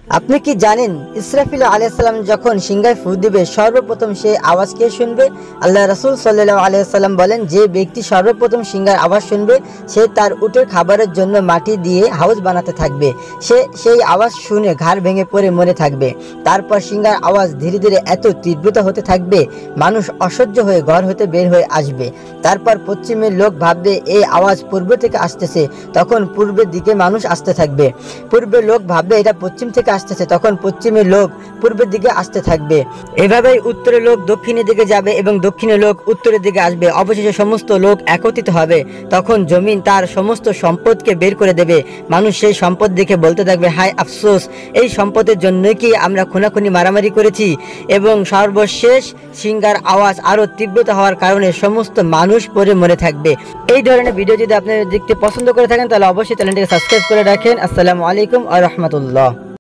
আপনি কি জানেন ইসরাফিল আলাইহিস সালাম যখন সিংহায় ফু দিবে সর্বপ্রথম সেই আওয়াজ কে শুনবে? আল্লাহ রাসূল সাল্লাল্লাহু আলাইহি সাল্লাম বলেন, যে ব্যক্তি সর্বপ্রথম সিংহার আওয়াজ শুনবে সে তার উটের খাবারের জন্য মাটি দিয়ে হাউস বানাতে থাকবে। সে সেই আওয়াজ শুনে ঘাড় ভেঙে পড়ে মরে থাকবে। তারপর সিংহার আওয়াজ ধীরে ধীরে এত তীব্রতা হতে থাকবে, মানুষ অসহ্য হয়ে ঘর হতে বের হয়ে আসবে। তারপর পশ্চিমের লোক ভাববে এই আওয়াজ পূর্ব থেকে আসতেছে, তখন পূর্বের দিকে মানুষ আসতে থাকবে। পূর্বের লোক ভাববে এটা পশ্চিম থেকে আসতেছে, তখন পশ্চিমের লোক পূর্বের দিকে আসতে থাকবে। এভাবেই উত্তরের লোক দক্ষিণের দিকে যাবে এবং দক্ষিণের লোক উত্তরের দিকে আসবে। অবশেষে সমস্ত লোক একত্রিত হবে। তখন জমিন তার সমস্ত সম্পদকে বের করে দেবে। মানুষ সেই সম্পদ দেখে বলতে থাকবে, হায় আফসোস, এই সম্পদের জন্যই কি আমরা খুনাখুনি মারামারি করেছি। এবং সর্বশেষ সিংহার আওয়াজ আরো তীব্রতা হওয়ার কারণে সমস্ত মানুষ পড়ে মরে থাকবে। এই ধরনের ভিডিও যদি আপনি দেখতে পছন্দ করে থাকেন তাহলে অবশ্যই চ্যানেলটিকে সাবস্ক্রাইব করে রাখেন। আসসালামু আলাইকুম ওয়া রাহমাতুল্লাহ।